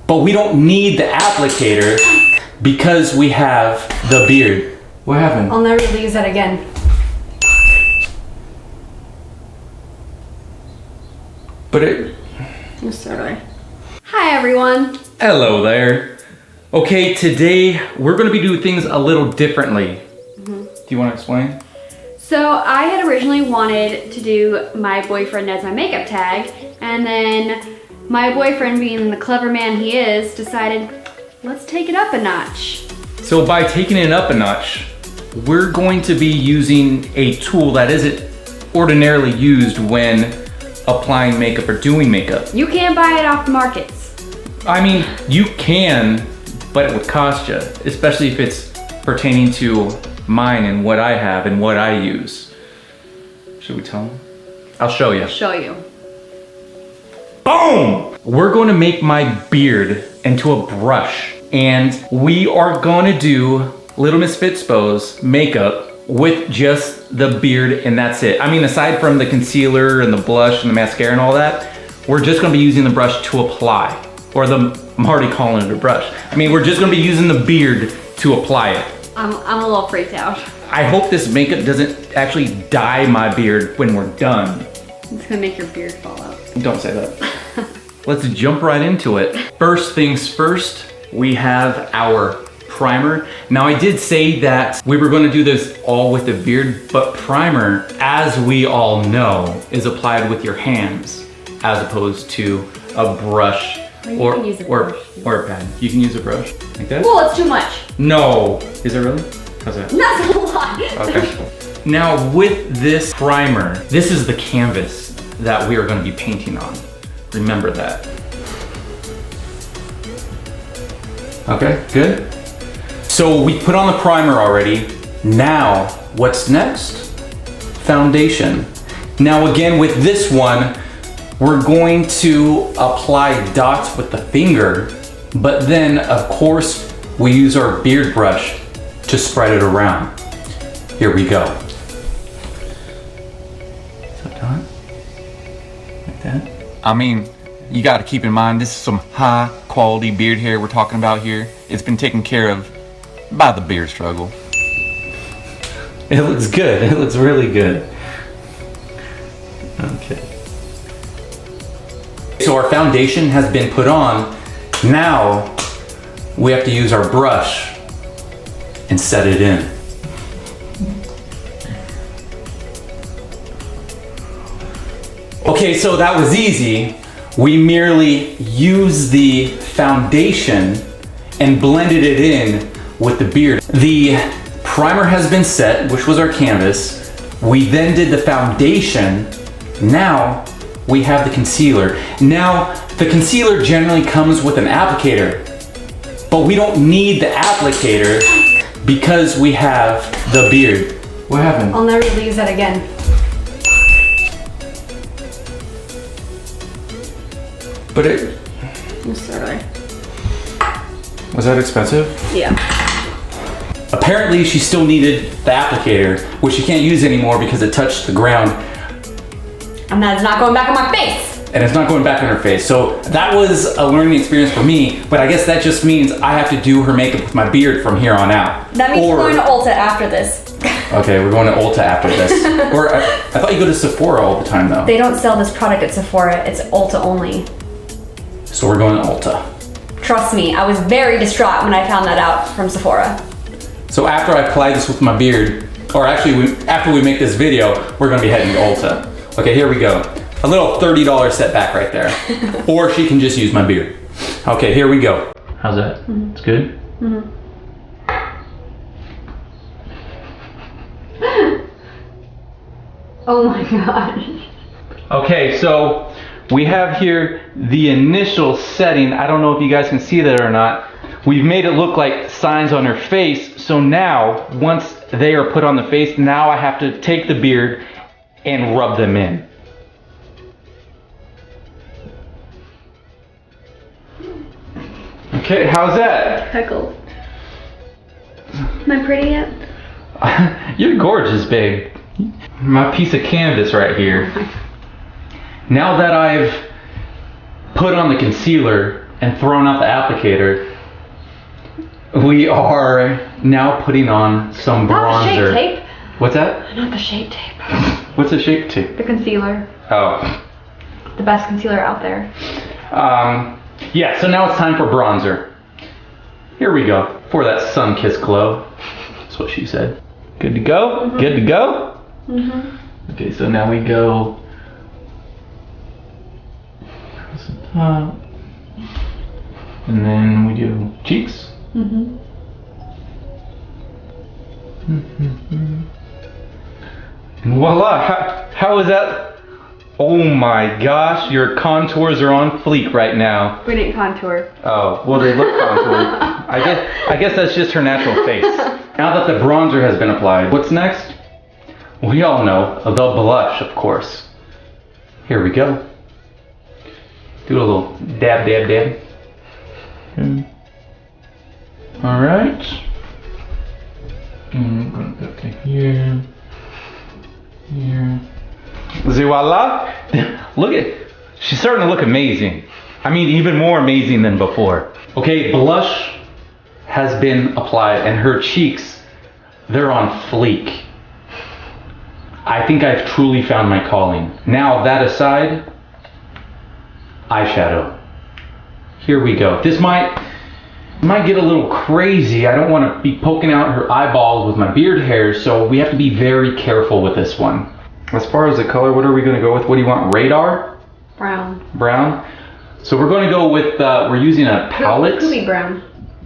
But we don't need the applicator because we have the beard. What happened? I'll never use that again. But it... So do I. Hi everyone. Hello there. Okay, today we're gonna be doing things a little differently. Do you wanna explain? So I had originally wanted to do my boyfriend as my makeup tag, and then my boyfriend, being the clever man he is, decided, let's take it up a notch. So by taking it up a notch, we're going to be using a tool that isn't ordinarily used when applying makeup or doing makeup. You can't buy it off the markets. I mean, you can, but it would cost you, especially if it's pertaining to mine and what I have and what I use. Should we tell them? I'll show you. I'll show you. Boom! We're going to make my beard into a brush, and we are going to do Little Miss Fitzbo's makeup with just the beard, and that's it. I mean, aside from the concealer and the blush and the mascara and all that, we're just going to be using the brush to apply, or I'm already calling it a brush. I mean, we're just going to be using the beard to apply it. I'm a little freaked out. I hope this makeup doesn't actually dye my beard when we're done. It's gonna make your beard fall out. Don't say that. Let's jump right into it. First things first, we have our primer. Now I did say that we were gonna do this all with the beard, but primer, as we all know, is applied with your hands as opposed to a brush or a pad. You can use a brush like that? Well, it's too much. No. Is it really? How's that? That's a lot. Okay. Now with this primer, this is the canvas that we are going to be painting on. Remember that. Okay, good. So we put on the primer already. Now, what's next? Foundation. Now again, with this one, we're going to apply dots with the finger, but then of course, we use our beard brush to spread it around. Here we go. Is that done? Like that? I mean, you gotta keep in mind, this is some high quality beard hair we're talking about here. It's been taken care of by the beard struggle. It looks good, it looks really good. Okay. So our foundation has been put on. Now we have to use our brush and set it in. Okay, so that was easy. We merely used the foundation and blended it in with the beard. The primer has been set, which was our canvas. We then did the foundation. Now we have the concealer. Now, the concealer generally comes with an applicator, but we don't need the applicator because we have the beard. What happened? I'll never use that again. But it... So do I. Was that expensive? Yeah. Apparently she still needed the applicator, which she can't use anymore because it touched the ground. And that's not going back on my face. And it's not going back on her face. So that was a learning experience for me, but I guess that just means I have to do her makeup with my beard from here on out. That means we're going to Ulta after this. Okay, we're going to Ulta after this. Or I thought you go to Sephora all the time though. They don't sell this product at Sephora, it's Ulta only. So we're going to Ulta. Trust me, I was very distraught when I found that out from Sephora. So after I apply this with my beard, or actually after we make this video, we're gonna be heading to Ulta. Okay, here we go. A little $30 setback right there. Or she can just use my beard. Okay, here we go. How's that? Mm-hmm. It's good? Mm-hmm. Oh my gosh. Okay, so we have here the initial setting. I don't know if you guys can see that or not. We've made it look like signs on her face. So now, once they are put on the face, now I have to take the beard and rub them in. Okay, how's that? Heckled. Am I pretty yet? You're gorgeous, babe. My piece of canvas right here. Now that I've put on the concealer, and thrown out the applicator, we are now putting on some Not the bronzer. Shape Tape. What's that? Not the Shape Tape. What's a Shape Tape? The concealer. Oh. The best concealer out there. Yeah, so now it's time for bronzer. Here we go, for that sun-kissed glow. That's what she said. Good to go? Mm-hmm. Good to go? Mm-hmm. Okay, so now we go across the top. And then we do cheeks. Mm-hmm. Mm-hmm. And voila, how is that? Oh my gosh, your contours are on fleek right now. We didn't contour. Oh, well they look contoured. I guess that's just her natural face. Now that the bronzer has been applied, what's next? We all know, the blush, of course. Here we go. Do a little dab, dab, dab. Alright. I'm gonna go to here. Here. Voila! Look at, she's starting to look amazing. I mean, even more amazing than before. Okay, blush has been applied and her cheeks, they're on fleek. I think I've truly found my calling. Now, that aside, eyeshadow. Here we go. This might get a little crazy. I don't want to be poking out her eyeballs with my beard hair, so we have to be very careful with this one. As far as the color, what are we going to go with? What do you want? Radar? Brown. Brown? So we're going to go with, we're using a palette. Poopy brown.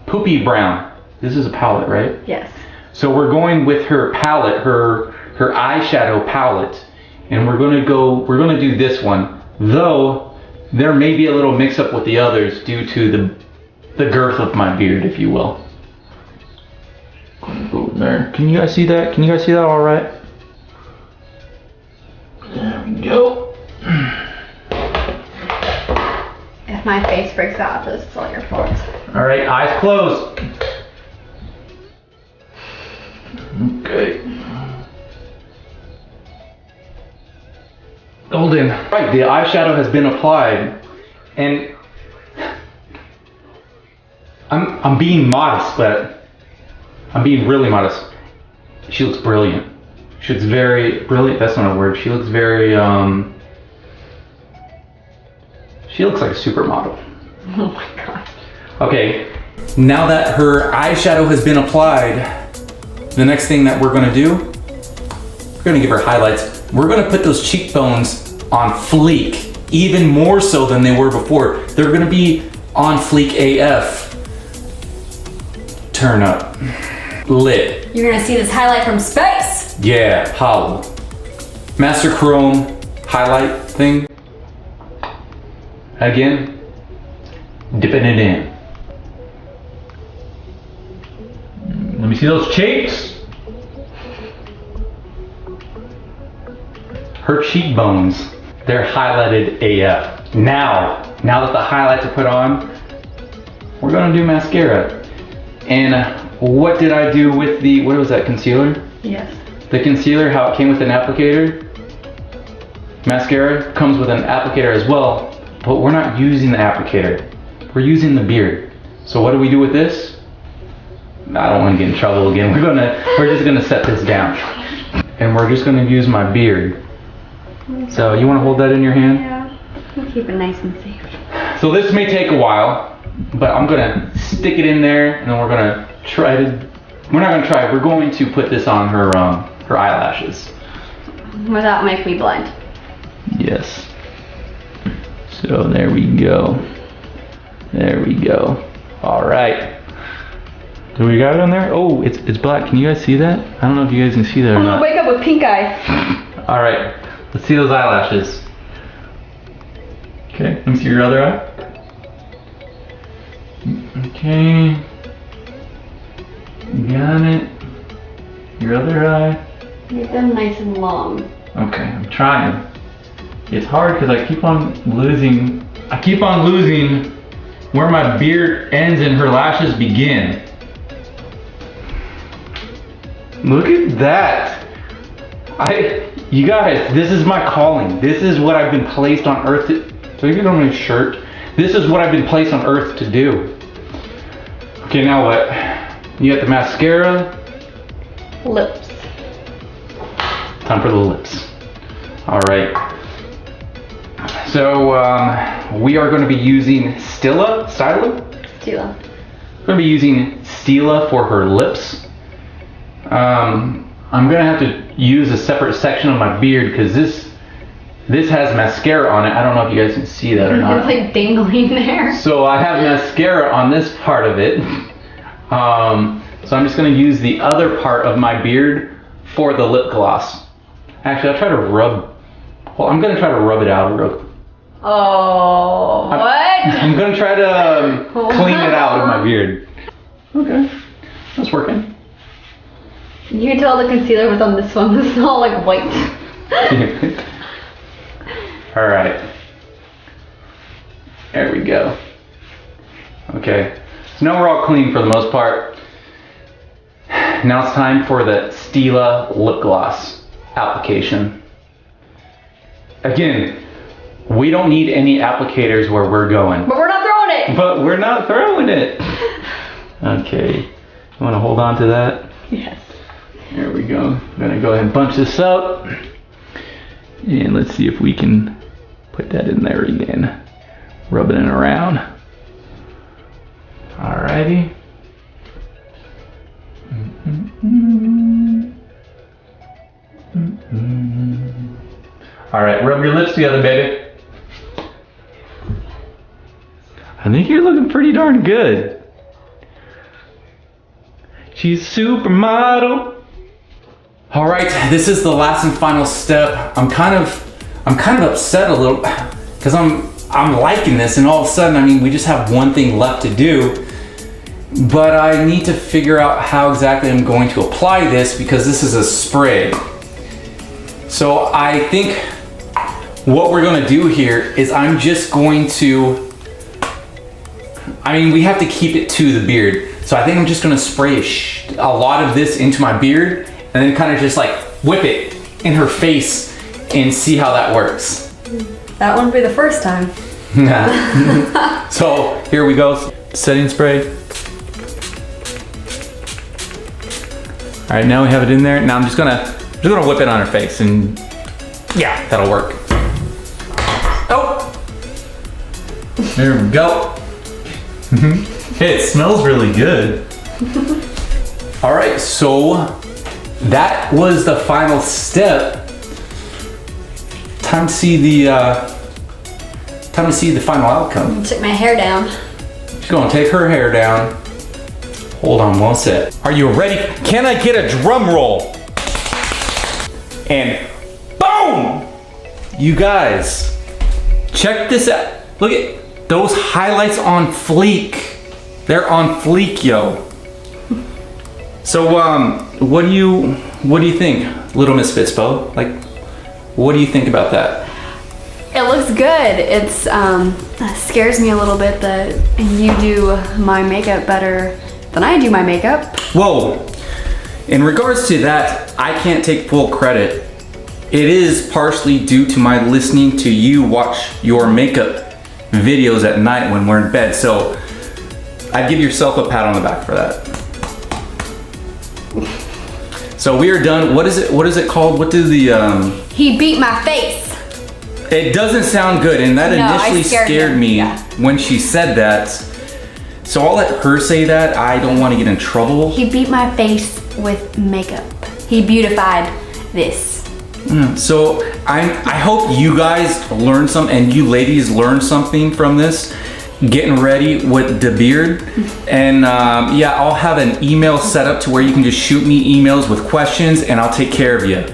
Poopy brown. This is a palette, right? Yes. So we're going with her palette, her eyeshadow palette. And we're going to do this one. Though, there may be a little mix up with the others due to the girth of my beard, if you will. Go there. Can you guys see that? Can you guys see that all right? There we go. If my face breaks out, it's all your fault. All right, eyes closed. Okay. Golden. Right, the eyeshadow has been applied, and I'm being modest, but I'm being really modest. She looks brilliant. She looks very brilliant. That's not a word. She looks very she looks like a supermodel. Oh my god. Okay, now that her eyeshadow has been applied, the next thing that we're gonna do, we're gonna give her highlights. We're gonna put those cheekbones on fleek, even more so than they were before. They're gonna be on fleek AF. Turn up. Lit. You're gonna see this highlight from space. Yeah, hollow. Master Chrome highlight thing. Again, dipping it in. Let me see those cheeks. Her cheekbones, they're highlighted AF. Now that the highlights are put on, we're gonna do mascara. And what did I do with the, what was that, concealer? Yes. The concealer, how it came with an applicator. Mascara comes with an applicator as well, but we're not using the applicator. We're using the beard. So what do we do with this? I don't want to get in trouble again. We're just gonna set this down. And we're just gonna use my beard. So you wanna hold that in your hand? Yeah, we'll keep it nice and safe. So this may take a while, but I'm gonna stick it in there and then we're gonna try to, we're not gonna try, we're going to put this on her eyelashes. Without making me blind. Yes. So there we go. There we go. All right. Do we got it on there? Oh, it's black. Can you guys see that? I don't know if you guys can see that or I'm not. gonna wake up with pink eye. All right. Let's see those eyelashes. Okay. Let me see your other eye. Okay. You got it. Your other eye. Make them nice and long. Okay, I'm trying. It's hard because I keep on losing where my beard ends and her lashes begin. Look at that. You guys, this is my calling. This is what I've been placed on earth to, do I get on my shirt? This is what I've been placed on earth to do. Okay, now what? You got the mascara. Lips. Time for the lips. All right. So we are going to be using Stila. Stila. We're going to be using Stila for her lips. I'm going to have to use a separate section of my beard because this has mascara on it. I don't know if you guys can see that or not. It's like dangling there. So I have mascara on this part of it. So I'm just going to use the other part of my beard for the lip gloss. Actually, I'll try to rub. Well, I'm going to try to rub it out real. Oh, what? I'm going to try to clean it out with my beard. Okay, that's working. You can tell the concealer was on this one. This is all like white. All right. There we go. Okay, so now we're all clean for the most part. Now it's time for the Stila lip gloss application. Again, we don't need any applicators where we're going. But we're not throwing it. But we're not throwing it. Okay, you want to hold on to that? Yes. There we go. I'm gonna go ahead and bunch this up. And let's see if we can put that in there again. Rubbing it around. Alrighty. Alright, rub your lips together, baby. I think you're looking pretty darn good. She's supermodel. All right, this is the last and final step. I'm kind of upset a little because I'm liking this, and all of a sudden, I mean, we just have one thing left to do. But I need to figure out how exactly I'm going to apply this because this is a spray. So I think what we're going to do here is I'm just going to, I mean, we have to keep it to the beard. So I think I'm just going to spray a lot of this into my beard and then kind of just like whip it in her face and see how that works. That wouldn't be the first time. So here we go. Setting spray. All right, now we have it in there. Now I'm just gonna whip it on her face, and yeah, that'll work. Oh, there we go. Hey, it smells really good. All right, so that was the final step. Time to see the final outcome. Took my hair down. She's gonna take her hair down. Hold on one sec. Are you ready? Can I get a drum roll? And boom! You guys, check this out. Look at those highlights on fleek. They're on fleek, yo. So, what do you think, Little Miss Fitspo? Like, what do you think about that? It looks good. It's scares me a little bit that you do my makeup better than I do my makeup. Whoa, in regards to that, I can't take full credit. It is partially due to my listening to you watch your makeup videos at night when we're in bed. So I'd give yourself a pat on the back for that. So we are done. What is it called? What do the He beat my face. It doesn't sound good, and that initially scared me when she said that. So I'll let her say that. I don't want to get in trouble. He beat my face with makeup. He beautified this. So I hope you guys learn something, and you ladies learn something from this. Getting ready with the beard. And yeah, I'll have an email set up to where you can just shoot me emails with questions, and I'll take care of you.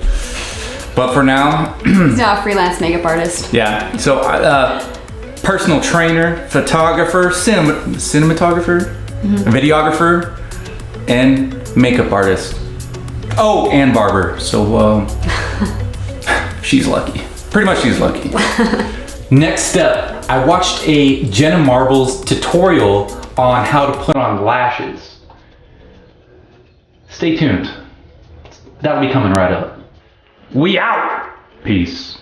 But for now, he's not a freelance makeup artist. Yeah. So personal trainer, photographer, cinematographer, videographer, and makeup artist. Oh, and barber. So she's lucky. Pretty much she's lucky. Next step, I watched a Jenna Marbles tutorial on how to put on lashes. Stay tuned. That'll be coming right up. We out. Peace.